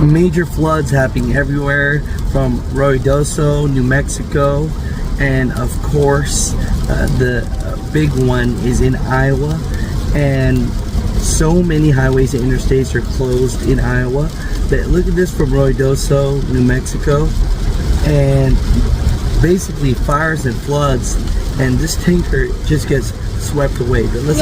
Major floods happening everywhere from Ruidoso, New Mexico, and of course the big one is in Iowa. And so many highways and interstates are closed in Iowa. But look at this from Ruidoso, New Mexico, and basically fires and floods, and this tanker just gets swept away. But let's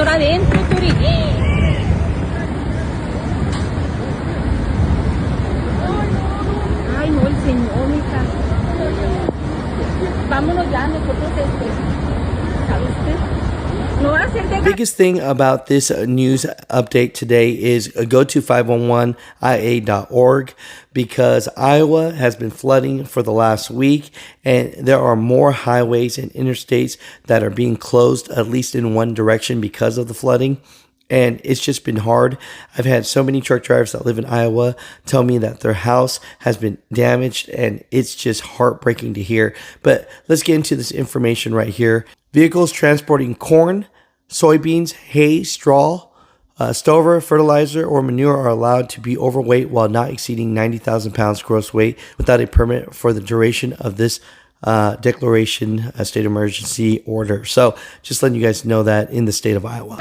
biggest thing about this news update today is go to 511ia.org, because Iowa has been flooding for the last week, and there are more highways and interstates that are being closed, at least in one direction, because of the flooding. And it's just been hard. I've had so many truck drivers that live in Iowa tell me that their house has been damaged, and it's just heartbreaking to hear. But let's get into this information right here. Vehicles transporting corn, soybeans, hay, straw, stover, fertilizer, or manure are allowed to be overweight while not exceeding 90,000 pounds gross weight without a permit for the duration of this declaration, a state emergency order. So just letting you guys know that in the state of Iowa.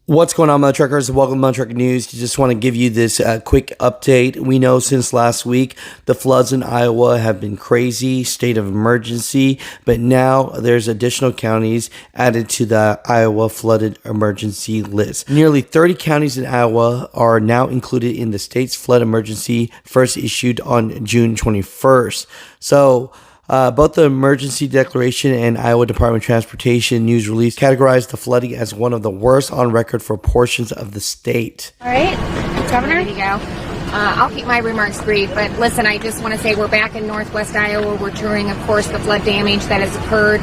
What's going on, Mutha Truckers? Welcome to Mutha Trucker News. Just want to give you this quick update. We know since last week, the floods in Iowa have been crazy, state of emergency, but now there's additional counties added to the Iowa flooded emergency list. Nearly 30 counties in Iowa are now included in the state's flood emergency, first issued on June 21st. So, both the emergency declaration and Iowa Department of Transportation news release categorized the flooding as one of the worst on record for portions of the state. All right, Governor, ready to go. I'll keep my remarks brief, but listen, I just want to say we're back in Northwest Iowa. We're touring, of course, the flood damage that has occurred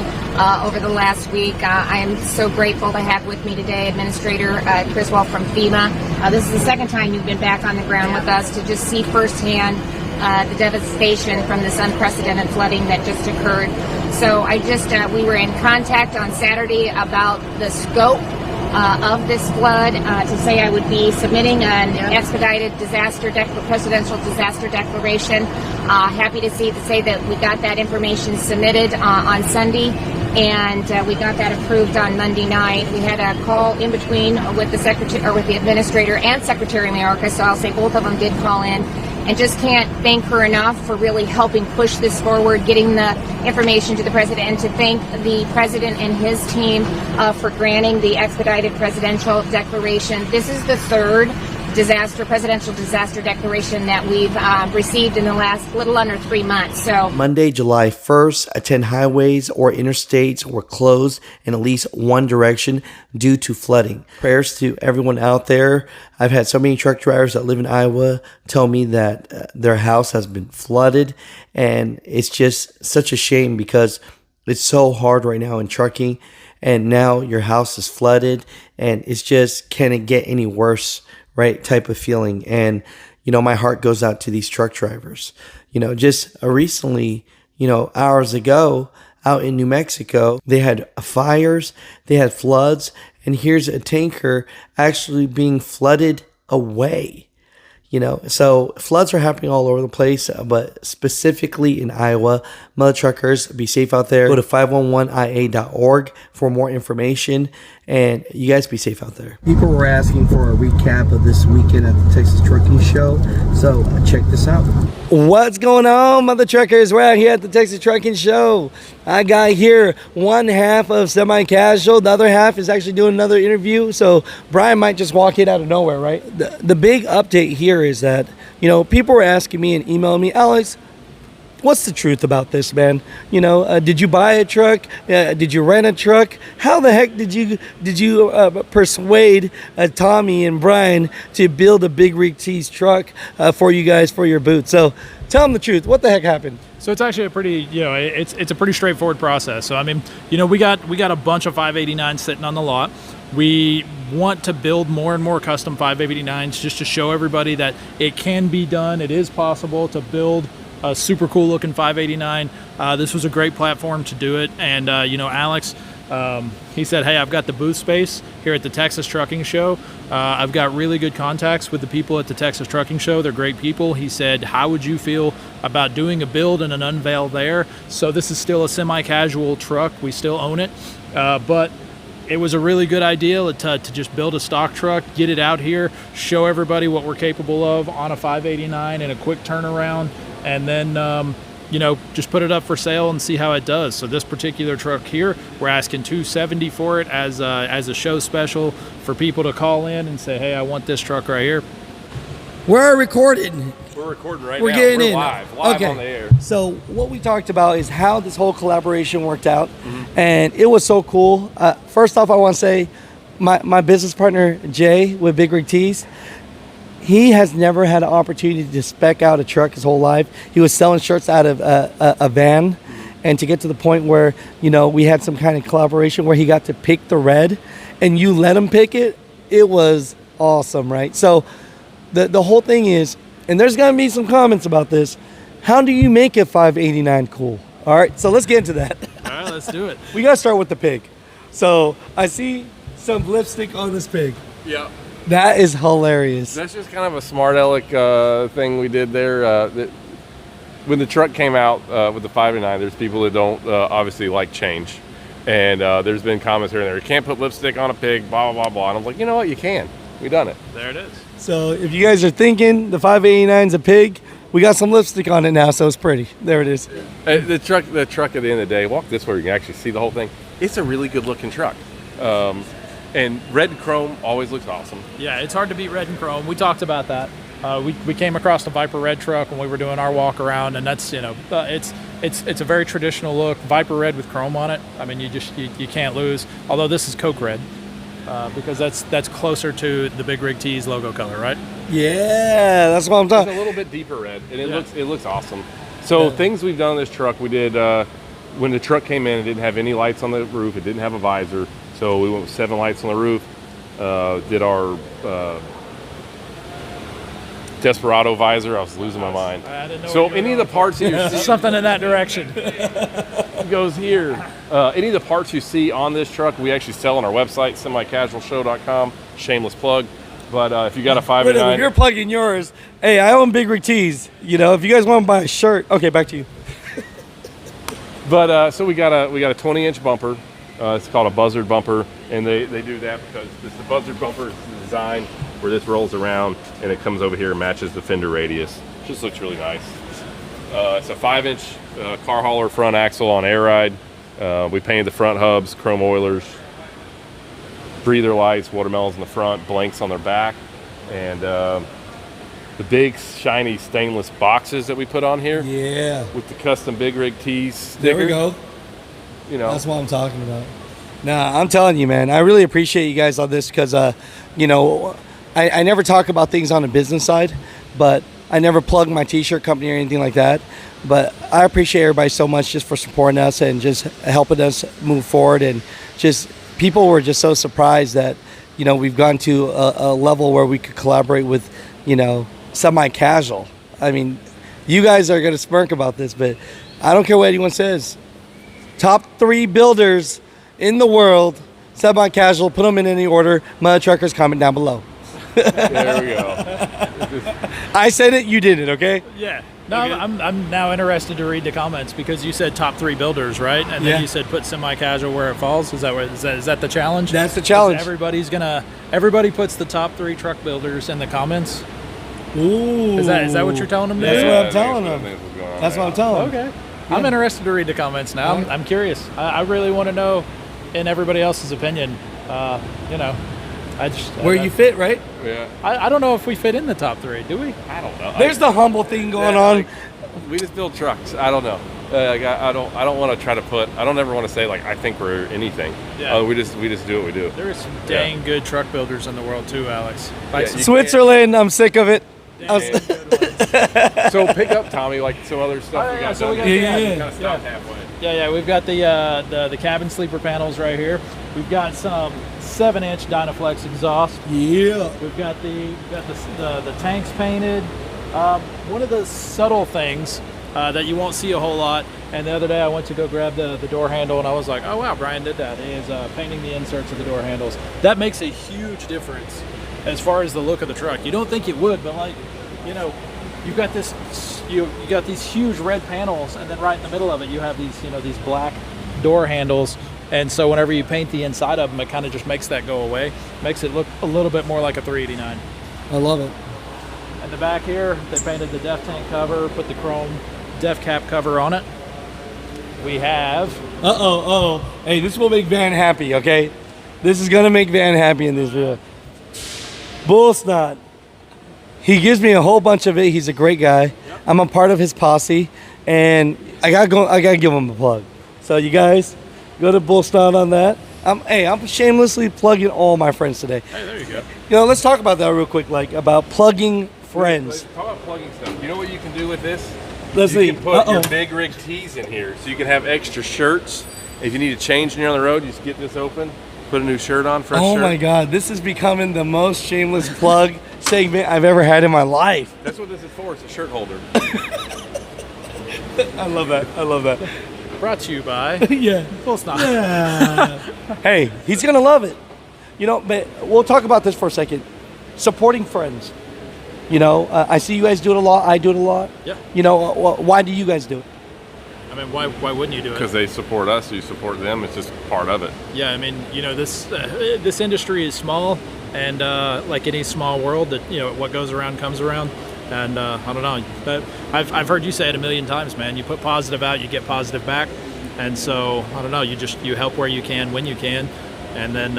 over the last week. I am so grateful to have with me today Administrator Criswell from FEMA. This is the second time you've been back on the ground with us to just see firsthand the devastation from this unprecedented flooding that just occurred. So we were in contact on Saturday about the scope of this flood to say I would be submitting an expedited presidential disaster declaration. Happy to say that we got that information submitted on Sunday, and we got that approved on Monday night. We had a call in between with the administrator and Secretary Mayorkas, so I'll say both of them did call in. And just can't thank her enough for really helping push this forward, getting the information to the president, and to thank the president and his team for granting the expedited presidential declaration. This is the third presidential disaster declaration that we've received in the last little under 3 months. So Monday, July 1st, 10 highways or interstates were closed in at least one direction due to flooding. Prayers to everyone out there. I've had so many truck drivers that live in Iowa tell me that their house has been flooded, and it's just such a shame because it's so hard right now in trucking, and now your house is flooded, and it's just, can it get any worse? Right, type of feeling. And my heart goes out to these truck drivers. Just recently, hours ago out in New Mexico, they had fires, they had floods, and here's a tanker actually being flooded away. So floods are happening all over the place, but specifically in Iowa. Mutha Truckers, be safe out there. Go to 511ia.org for more information, and you guys be safe out there. People were asking for a recap of this weekend at the Texas Trucking Show, so check this out. What's going on, Mutha Truckers? We're out here at the Texas Trucking Show. I got here one half of semi-casual. The other half is actually doing another interview, so Brian might just walk in out of nowhere, right? The big update here is that, people were asking me and emailing me, Alex, what's the truth about this, man? Did you buy a truck? Did you rent a truck? How the heck did you persuade Tommy and Brian to build a Big Rig Tees truck for you guys for your booth? So tell them the truth. What the heck happened? So it's actually a pretty, it's a pretty straightforward process. So we got a bunch of 589s sitting on the lot. We want to build more and more custom 589s just to show everybody that it can be done. It is possible to build a super cool looking 589. This was a great platform to do it. And Alex, he said, hey, I've got the booth space. here at the Texas Trucking Show. I've got really good contacts with the people at the Texas Trucking Show. They're great people. He said, how would you feel about doing a build and an unveil there? So this is still a semi-casual truck. We still own it, but it was a really good idea to just build a stock truck, get it out here, show everybody what we're capable of on a 589 in a quick turnaround, and then just put it up for sale and see how it does. So this particular truck here, we're asking $270 for it as a show special for people to call in and say, hey, I want this truck right here. We're recording. We're recording right We're now. getting We're in. live Okay. on the air. So what we talked about is how this whole collaboration worked out, and it was so cool. First off, I want to say my business partner, Jay, with Big Rig Tees, he has never had an opportunity to spec out a truck his whole life. He was selling shirts out of a van, and to get to the point where, we had some kind of collaboration where he got to pick the red, and you let him pick it, it was awesome, right? So the whole thing is, and there's going to be some comments about this, how do you make a 589 cool? All right, so let's get into that. All right, let's do it. We got to start with the pig. So I see some lipstick on this pig. Yeah. That is hilarious. That's just kind of a smart aleck thing we did there. When the truck came out with the 589, there's people that don't obviously like change. And there's been comments here and there, you can't put lipstick on a pig, blah, blah, blah, blah. And I'm like, you know what, you can. We done it. There it is. So if you guys are thinking the 589's a pig, we got some lipstick on it now, so it's pretty. There it is. The truck at the end of the day, walk this way, you can actually see the whole thing. It's a really good looking truck. And red and chrome always looks awesome. Yeah, it's hard to beat red and chrome. We talked about that. We came across the Viper Red truck when we were doing our walk around, and that's it's a very traditional look. Viper Red with chrome on it. I mean, you can't lose. Although this is Coke Red, because that's closer to the Big Rig Tees logo color, right? Yeah, that's what I'm It's talking. a little bit deeper red, and it looks awesome. So things we've done on this truck, we did when the truck came in, it didn't have any lights on the roof. It didn't have a visor, so we went with 7 lights on the roof. Did our Desperado visor. I was losing my mind. I didn't know So what you were any of the going parts you see Something in that direction. goes here. Any of the parts you see on this truck, we actually sell on our website, semicasualshow.com. Shameless plug. But if you got a If 589, you're plugging yours, hey, I own Big Rig Tees. If you guys want to buy a shirt, okay, back to you. but so we got a 20-inch bumper. It's called a buzzard bumper, and they do that because the buzzard bumper is designed where this rolls around and it comes over here and matches the fender radius. Just looks really nice. It's a 5-inch car hauler front axle on air ride. We painted the front hubs, chrome oilers, breather lights, watermelons in the front, blanks on their back, and the big shiny stainless boxes that we put on here Yeah, with the custom Big Rig Tees sticker. there we go. That's what I'm talking about. Nah, I'm telling you, man, I really appreciate you guys on this because, I never talk about things on the business side, but I never plug my t-shirt company or anything like that. But I appreciate everybody so much just for supporting us and just helping us move forward. And just people were just so surprised that, we've gone to a level where we could collaborate with, semi-casual. I mean, you guys are going to smirk about this, but I don't care what anyone says. Top 3 builders in the world, semi-casual, put them in any order. Mutha Truckers, comment down below. There we go. I said it, you did it, okay? Yeah. No, I'm now interested to read the comments because you said top 3 builders, right? And Yeah. then you said put semi-casual where it falls. Is that the challenge? That's the challenge. Everybody puts the top 3 truck builders in the comments. Ooh. Is that what you're telling them? That's to do? what I'm telling them. That's what I'm telling them. Okay. I'm interested to read the comments now. Yeah. I'm curious. I really want to know, in everybody else's opinion, Where you fit, right? Yeah. I don't know if we fit in the top 3, do we? I don't know. There's the humble thing going on. We just build trucks. I don't know. I don't want to try to put. I don't ever want to say I think we're anything. Yeah. We just do what we do. There are some dang good truck builders in the world too, Alex. Like some Switzerland, I'm sick of it. dang good ones. So pick up, Tommy, like some other stuff. Oh, we yeah, got so we done. got Yeah, the- yeah, Kind of stopped halfway. Yeah, we've got the cabin sleeper panels right here. We've got some 7-inch Dynaflex exhaust. Yeah. We've got the tanks painted. One of the subtle things that you won't see a whole lot. And the other day I went to go grab the door handle, and I was like, oh wow, Brian did that. He is painting the inserts of the door handles. That makes a huge difference as far as the look of the truck. You don't think it would, but like, you know, you've got this, you got these huge red panels, and then right in the middle of it you have these, you know, these black door handles. And so whenever you paint the inside of them, it kind of just makes that go away, makes it look a little bit more like a 389. I love it. In the back here, they painted the def tank cover, put the chrome def cap cover on it. We have... Hey, this will make Van happy, okay? This is going to make Van happy in this video. BullSnot. He gives me a whole bunch of it. He's a great guy. Yep. I'm a part of his posse, and I gotta give him a plug. So you guys, go to BullSnot on that. I'm shamelessly plugging all my friends today. Hey, there you go. You know, let's talk about that real quick, like about plugging friends. Talk about plugging stuff. You know what you can do with this? Let's see. You can put your big rig tees in here, so you can have extra shirts. If you need to change and you're on the road, you just get this open, put a new shirt on, fresh shirt. Oh my God, this is becoming the most shameless plug segment I've ever had in my life. That's what this is for. It's a shirt holder. I love that. I love that. Brought to you by Yeah. BullSnot. Yeah. Hey, he's gonna love it. You know, but we'll talk about this for a second. Supporting friends. You know, I see you guys do it a lot. I do it a lot. Yeah. You know, why do you guys do it? I mean, why wouldn't you do it? Because they support us, so you support them. It's just part of it. Yeah, I mean, you know, this industry is small, and like any small world, that, you know, what goes around comes around. And I don't know, but I've heard you say it a million times, man. You put positive out, you get positive back. And so I don't know, you help where you can, when you can, and then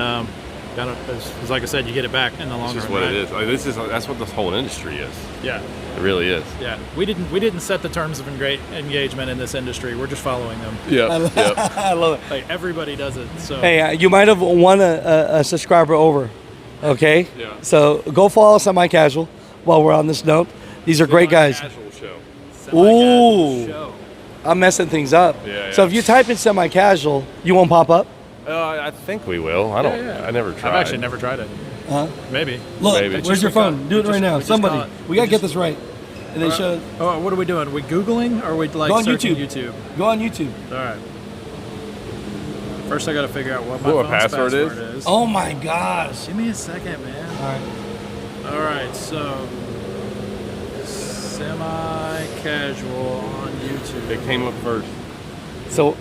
it's like I said, you get it back in the long run. It's just what it is. Like, that's what this whole industry is. Yeah. It really is. Yeah, we didn't set the terms of engagement in this industry. We're just following them. Yeah. I love it. Like everybody does it. So Hey, you might have won a subscriber over. Okay. Yeah. So go follow Semi Casual while we're on this note. These are great guys. Casual show. Ooh. show. I'm messing things up. Yeah, So yeah. if you type in Semi Casual, you won't pop up. I think we will. I don't. Yeah. I never tried. I've actually never tried it. Huh? Maybe. Look, Maybe. where's your phone? Do it right now. we just call Somebody. it- We gotta get this right. And they should Oh, what are we doing? Are we Googling or are we like go on searching YouTube. YouTube? Go on YouTube. All right. First, I got to figure out what my What phone's password password is? is. Oh my gosh. Give me a second, man. All right. All right, so semi-casual on YouTube. It came up first. So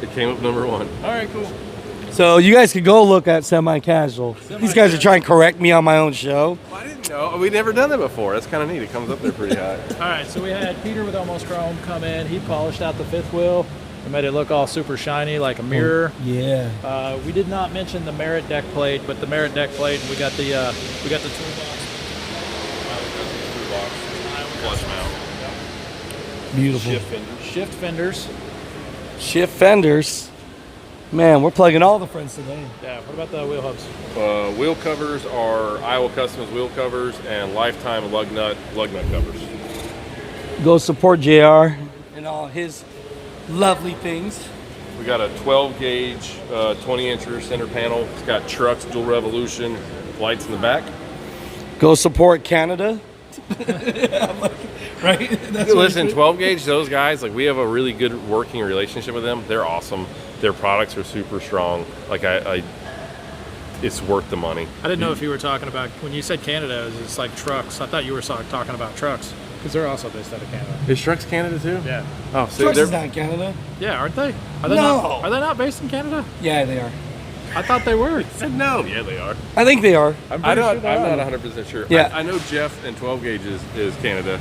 It came up number one. All right, cool. you guys could go look at Semi Casual. These guys are trying to correct me on my own show. I didn't know. We'd never done that before. That's kind of neat. It comes up there pretty high. All right, so we had Peter with Almost Chrome come in. He polished out the fifth wheel and made it look all super shiny like a mirror. Yeah. We did not mention the Merit deck plate, but the Merit deck plate, we got the toolbox. Flush mount. Beautiful. Shift fenders. Shift fenders. Man, we're plugging all the friends today. Yeah. What about the wheel hubs? Wheel covers are Iowa Customs wheel covers and Lifetime lug nut covers. Go support JR and all his lovely things. We got a 12 gauge, 20 inch rear center panel. It's got trucks, dual revolution, lights in the back. Go support Canada. Right? That's what Listen, he said. 12 gauge, those guys, like we have a really good working relationship with them. They're awesome. Their products are super strong. Like it's worth the money. I didn't know if you were talking about, when you said Canada, it's like trucks. I thought you were talking about trucks because they're also based out of Canada. Is Trucks Canada too? Yeah. Oh, so Trucks they're is not Canada. Yeah, aren't they? Are they No. not? Are they not based in Canada? Yeah, they are. I thought they were. no. Yeah, they are. I think they are. I'm pretty not. sure they I'm are. not 100% sure. Yeah. I know Jeff and 12 gauge is Canada.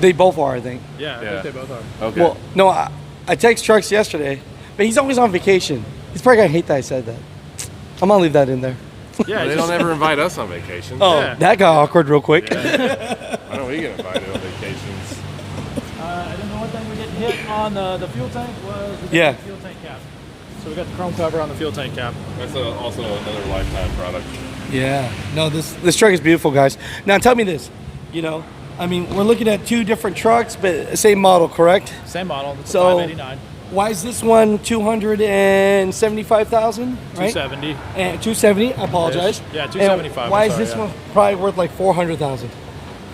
They both are, I think. Yeah, I Yeah. think they both are. Okay. Well, no, I text Trucks yesterday, but he's always on vacation. He's probably gonna hate that I said that. I'm gonna leave that in there. Yeah, they don't ever invite us on vacation. Oh, Yeah. that got awkward real quick. I know we get invited on vacations. I don't know one thing we didn't hit on the fuel tank was we got Yeah. the fuel tank cap. So we got the chrome cover on the fuel tank cap. That's also another Lifetime product. Yeah. No, this truck is beautiful, guys. Now tell me this. You know, I mean, we're looking at two different trucks, but same model, correct? Same model. It's So- 589, Why is this one 275,000? Right? 270. And 270. I apologize. Yeah, 275, And why I'm is sorry, this yeah. one probably worth like 400,000?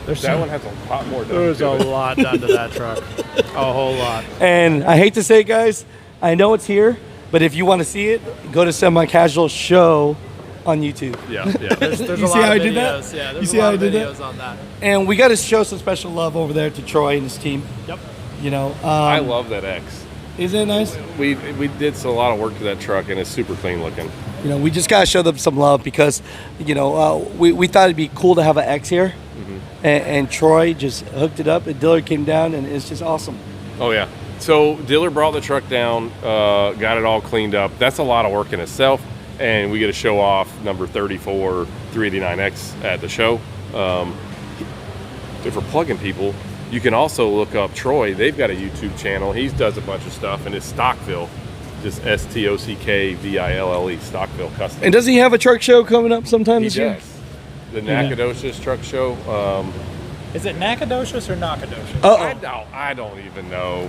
That one has a lot more done There's to a it. lot done to that truck. A whole lot. And I hate to say it, guys, I know it's here, but if you want to see it, go to Semi Casual Show on YouTube. Yeah, yeah. There's You a see lot how of I did that? videos. Yeah, You there's see a how lot I of did that? videos on that. And we got to show some special love over there to Troy and his team. Yep. You know, I love that X. isn't it nice? We did a lot of work to that truck, and it's super clean looking. You know, we just got to show them some love because, you know, we thought it'd be cool to have an X here. And Troy just hooked it up, and Dillard came down, and it's just awesome. Oh yeah. So Dillard brought the truck down, got it all cleaned up. That's a lot of work in itself, and we get to show off number 34 389X at the show. If we're plugging people, you can also look up Troy. They've got a YouTube channel. He does a bunch of stuff, and it's Stockville, just Stockville, Stockville Custom. And doesn't he have a truck show coming up sometime He this year? does. The Nacogdoches truck show. Is it Nacogdoches or Nacogdoches? I don't even know.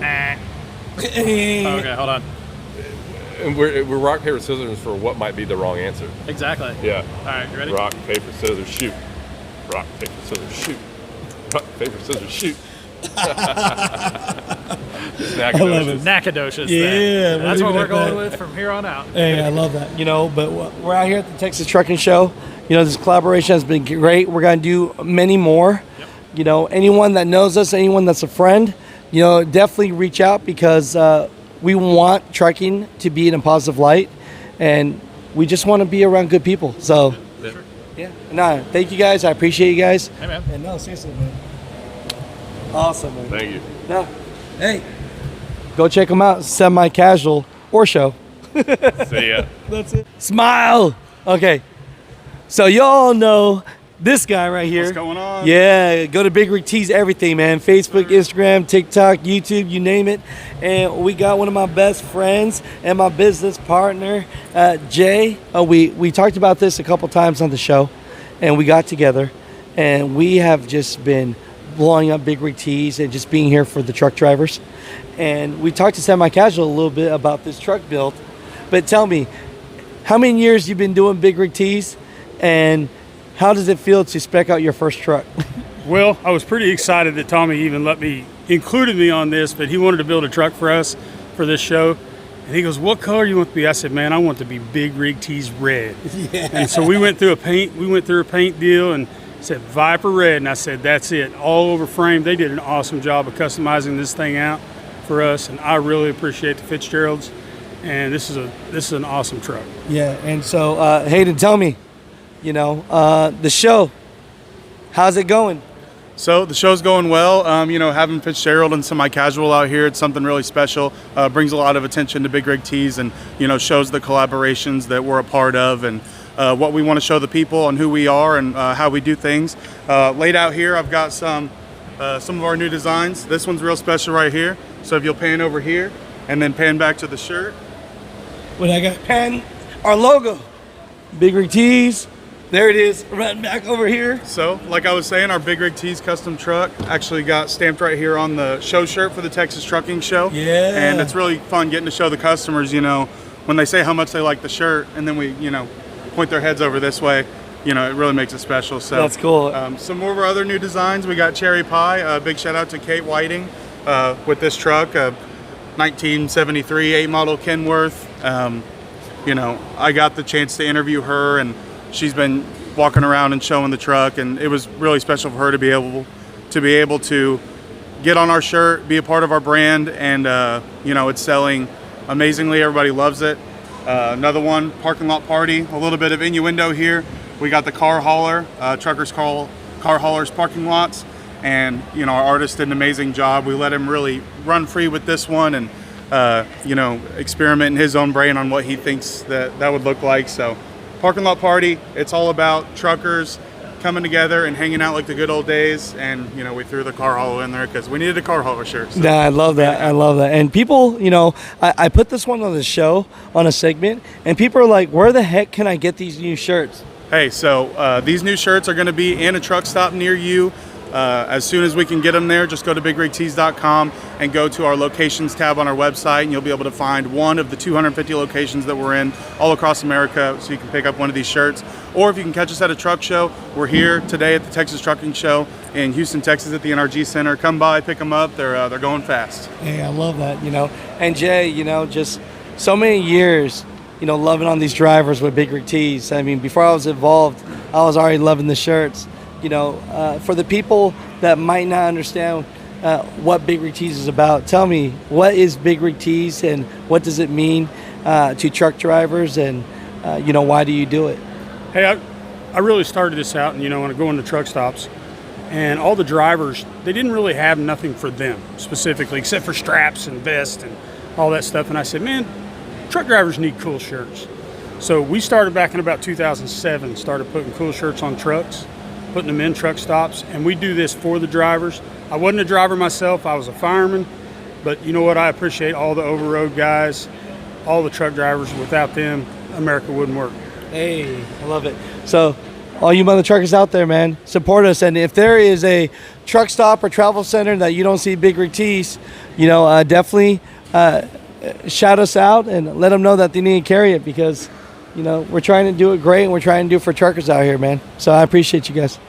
Okay, hold on. And we're rock, paper, scissors for what might be the wrong answer. Exactly. Yeah. All right, you ready? Rock, paper, scissors, shoot. Rock, paper, scissors, shoot. Rock, paper, scissors, shoot. It's Nacogdoches. Nacogdoches. Yeah, then. we'll That's leave what it we're at going that. with from here on out. Hey, I love that. You know, but we're out here at the Texas Trucking Show. You know, this collaboration has been great. We're going to do many more. Yep. You know, anyone that knows us, anyone that's a friend, you know, definitely reach out because we want trucking to be in a positive light, and we just want to be around good people. So, yeah. No, thank you guys. I appreciate you guys. Hey, man. And no, seriously, man. Awesome, man. Thank you. No, hey, go check them out. Semi Casual or Show. See ya. That's it. Smile. Okay. So y'all know this guy right here. What's going on? Yeah, go to Big Rig Tees everything, man. Facebook, Instagram, TikTok, YouTube, you name it. And we got one of my best friends and my business partner, Jay. We talked about this a couple times on the show, and we got together, and we have just been blowing up Big Rig Tees and just being here for the truck drivers. And we talked to Semi Casual a little bit about this truck build. But tell me, how many years you been doing Big Rig Tees? And how does it feel to spec out your first truck? Well, I was pretty excited that Tommy even included me on this, but he wanted to build a truck for us for this show. And he goes, "What color do you want to be?" I said, "Man, I want to be Big Rig Tees red." Yeah. And so we went through a paint deal and said Viper red, and I said, "That's it, all over frame." They did an awesome job of customizing this thing out for us, and I really appreciate the Fitzgeralds. And this is an awesome truck. Yeah, and so Hayden, tell me, you know, the show, how's it going? So the show's going well. You know, having Fitzgerald and Semi Casual out here, it's something really special. Brings a lot of attention to Big Rig Tees, and you know, shows the collaborations that we're a part of, and what we want to show the people and who we are and how we do things. Laid out here, I've got some of our new designs. This one's real special right here. So if you'll pan over here and then pan back to the shirt. When I got our logo, Big Rig Tees. There it is, right back over here. So, like I was saying, our Big Rig Tees custom truck actually got stamped right here on the show shirt for the Texas Trucking Show. Yeah. And it's really fun getting to show the customers, you know, when they say how much they like the shirt, and then we, you know, point their heads over this way, you know, it really makes it special. So That's cool. Some more of our other new designs, we got Cherry Pie. Big shout out to Kate Whiting with this truck, 1973 8 model Kenworth. You know, I got the chance to interview her, and she's been walking around and showing the truck, and it was really special for her to be able to get on our shirt, be a part of our brand, and you know, it's selling amazingly. Everybody loves it. Another one, Parking Lot Party. A little bit of innuendo here. We got the car hauler, truckers call car haulers parking lots, and you know, our artist did an amazing job. We let him really run free with this one, and you know, experiment in his own brain on what he thinks that would look like. So Parking Lot Party, it's all about truckers coming together and hanging out like the good old days. And you know, we threw the car hauler in there because we needed a car hauler shirt. So. Yeah, I love that. I love that. And people, you know, I put this one on the show, on a segment, and people are like, where the heck can I get these new shirts? Hey, so these new shirts are going to be in a truck stop near you. As soon as we can get them there, just go to bigrigtees.com and go to our locations tab on our website, and you'll be able to find one of the 250 locations that we're in all across America, so you can pick up one of these shirts. Or if you can catch us at a truck show, we're here today at the Texas Trucking Show in Houston, Texas at the NRG Center. Come by, pick them up. They're going fast. Hey, I love that, And Jay, just so many years, loving on these drivers with Big Rig Tees. I mean, before I was involved, I was already loving the shirts. For the people that might not understand what Big Rig Tees is about, tell me, what is Big Rig Tees and what does it mean to truck drivers, and why do you do it? Hey, I really started this out, and when I go into truck stops, and all the drivers, they didn't really have nothing for them specifically, except for straps and vests and all that stuff. And I said, man, truck drivers need cool shirts. So we started back in about 2007, started putting cool shirts on trucks, putting them in truck stops, and we do this for the drivers. I wasn't a driver myself, I was a fireman, but you know what, I appreciate all the over-road guys, all the truck drivers. Without them, America wouldn't work. Hey, I love it. So, all you mother truckers out there, man, support us. And if there is a truck stop or travel center that you don't see Big Rig Tees, definitely shout us out and let them know that they need to carry it, because, we're trying to do it great, and we're trying to do it for truckers out here, man. So I appreciate you guys.